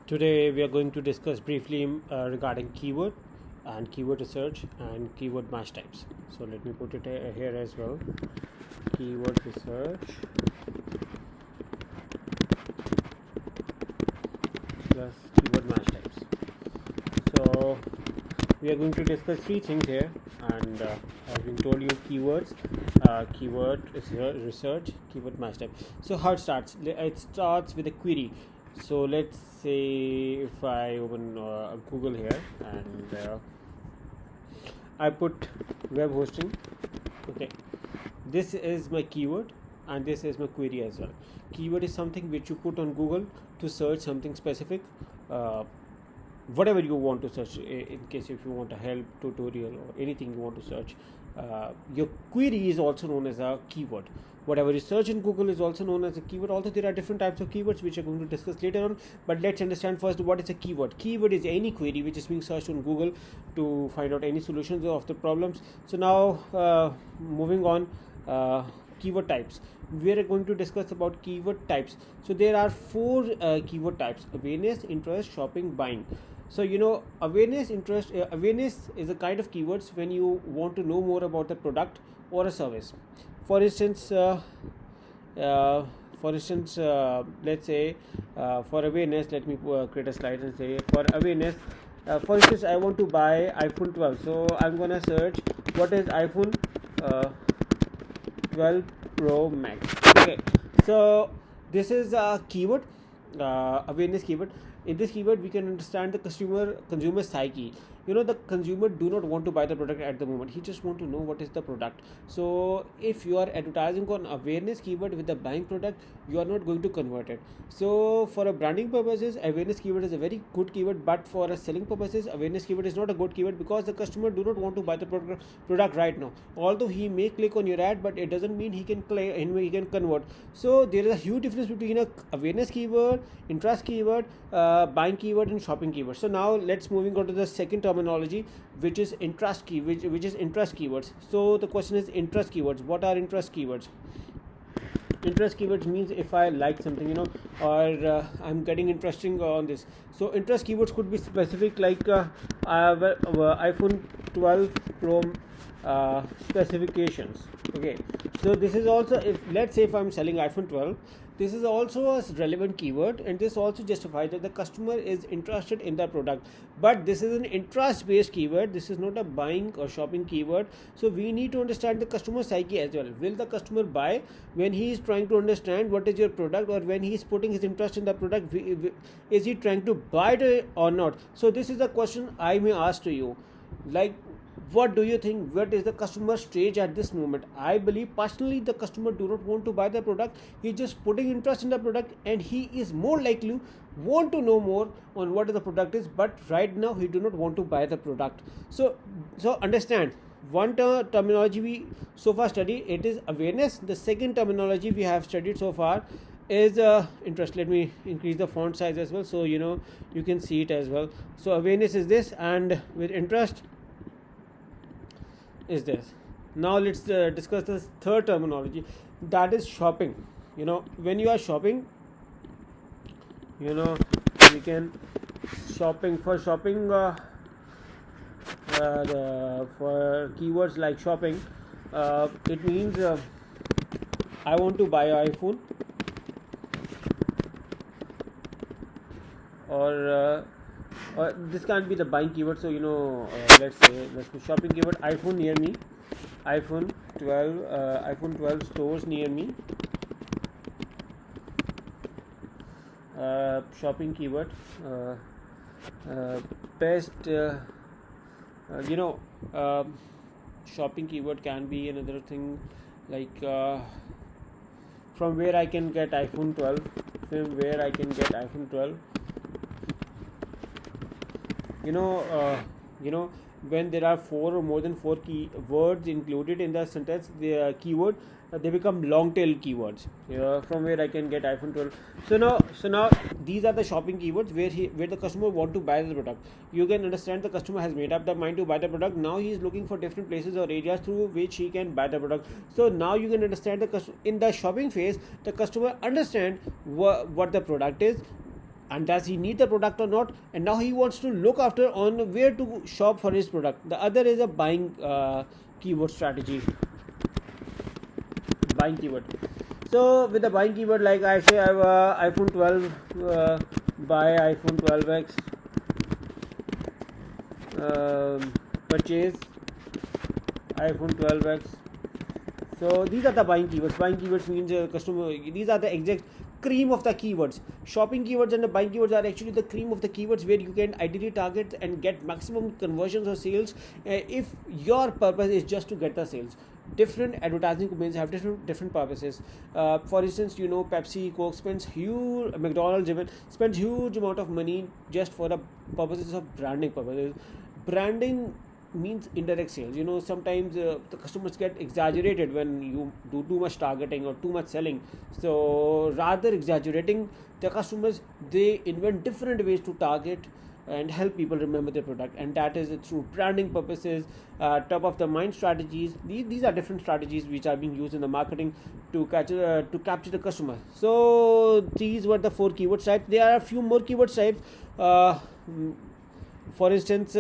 Today we are going to discuss briefly regarding keyword and keyword research and keyword match types. So let me put it here as well. Keyword research plus keyword match types. So we are going to discuss three things here, and as we told you, keywords, keyword research, keyword match type. So how it starts? It starts with a query. So let's say if I open Google here and I put web hosting. Okay, this is my keyword and this is my query as well. Keyword is something which you put on Google to search something specific, whatever you want to search. In case if you want a help tutorial or anything you want to search, your query is also known as a keyword. Whatever you search in Google is also known as a keyword. Although there are different types of keywords which we are going to discuss later on, but let's understand first what is a keyword. Keyword is any query which is being searched on Google to find out any solutions of the problems. So now moving on, keyword types. We are going to discuss about keyword types. So there are four keyword types: awareness, interest, shopping, buying. So awareness, interest, awareness is a kind of keywords when you want to know more about the product or a service. For instance, let's say for awareness, let me create a slide and say for awareness. For instance, I want to buy iPhone 12, so I'm gonna search what is iPhone 12 Pro Max. Okay, so this is a keyword, awareness keyword. In this keyword, we can understand the consumer psyche. The consumer do not want to buy the product at the moment. He just want to know what is the product. So if you are advertising on awareness keyword with the buying product, you are not going to convert it. So for a branding purposes, awareness keyword is a very good keyword, but for a selling purposes, awareness keyword is not a good keyword because the customer do not want to buy the product right now. Although he may click on your ad, but it doesn't mean he can convert. So there is a huge difference between a awareness keyword, interest keyword, buying keyword, and shopping keyword. So now let's moving on to the second terminology, which is interest which is interest keywords. So the question is interest keywords. What are interest keywords? Interest keywords means if I like something, or I'm getting interesting on this. So interest keywords could be specific, like iPhone 12 Pro specifications. Okay, so this is also, if let's say if I'm selling iPhone 12, this is also a relevant keyword, and this also justifies that the customer is interested in the product. But this is an interest based keyword. This is not a buying or shopping keyword. So we need to understand the customer psyche as well. Will the customer buy when he is trying to understand what is your product, or when he is putting his interest in the product, is he trying to buy it or not? So this is the question I may ask to you, like, what do you think? What is the customer stage at this moment? I believe personally the customer do not want to buy the product. He just putting interest in the product, and he is more likely want to know more on what the product is, but right now he do not want to buy the product. So understand, one terminology we so far studied, it is awareness. The second terminology we have studied so far is interest. Let me increase the font size as well, so you can see it as well. So awareness is this, and with interest is this. Now let's discuss the third terminology, that is shopping. When you are shopping, we can shopping for keywords like shopping. It means I want to buy an iPhone, or this can't be the buying keyword. So let's put shopping keyword, iPhone near me, iPhone 12 stores near me. Shopping keyword, best shopping keyword can be another thing, like from where I can get iPhone 12, when there are four or more than four key words included in the sentence, the keyword, they become long tail keywords. From where I can get iPhone 12. So now these are the shopping keywords where the customer want to buy the product. You can understand the customer has made up the mind to buy the product. Now he is looking for different places or areas through which he can buy the product. So now you can understand in the shopping phase, the customer understand what the product is. and does he need the product or not, and now he wants to look after on where to shop for his product. The other is a buying keyword strategy. Buying keyword. So with the buying keyword, like I say, I have a iPhone 12, buy iPhone 12x, purchase iPhone 12x. So these are the buying keywords. Buying keywords means customer. These are the exact cream of the keywords. Shopping keywords and the buying keywords are actually the cream of the keywords where you can ideally target and get maximum conversions or sales if your purpose is just to get the sales. Different advertising campaigns have different purposes. For instance, Pepsi, Coke spends huge, McDonald's even spends huge amount of money just for the purposes of branding purposes. Branding means indirect sales. Sometimes the customers get exaggerated when you do too much targeting or too much selling. So rather exaggerating the customers, they invent different ways to target and help people remember their product, and that is through branding purposes, top of the mind strategies. These are different strategies which are being used in the marketing to capture the customer. So these were the 4 keyword types. There are a few more keyword types. For instance,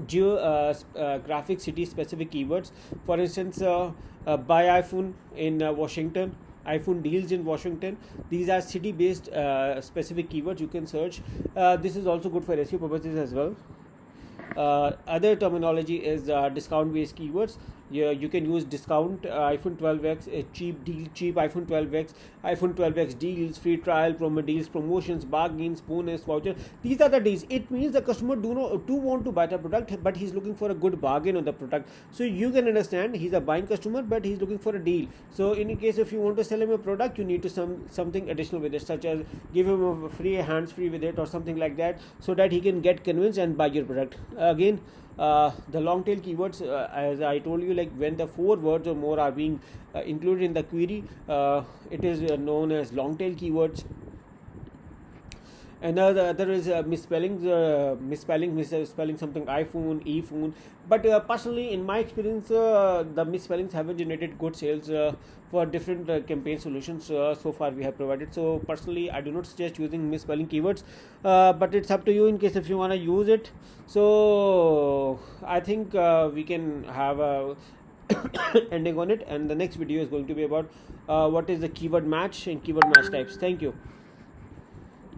geographic city specific keywords. For instance, buy iPhone in Washington, iPhone deals in Washington. These are city based specific keywords you can search. This is also good for SEO purposes as well. Other terminology is discount based keywords. You can use discount, iPhone 12x, cheap deal, cheap iPhone 12x, iPhone 12x deals, free trial, promo deals, promotions, bargains, bonus, voucher. These are the deals. It means the customer do want to buy the product, but he's looking for a good bargain on the product. So you can understand he's a buying customer, but he's looking for a deal. So in case if you want to sell him a product, you need to something additional with it, such as give him a free hands free with it or something like that, so that he can get convinced and buy your product. Again, the long tail keywords, as I told you, like when the 4 words or more are being included in the query, it is known as long tail keywords. And the other is misspelling something iPhone, ePhone. But personally, in my experience, the misspellings haven't generated good sales for different campaign solutions so far we have provided. So personally, I do not suggest using misspelling keywords, but it's up to you in case if you want to use it. So I think we can have a ending on it, and the next video is going to be about what is the keyword match and keyword match types. Thank you.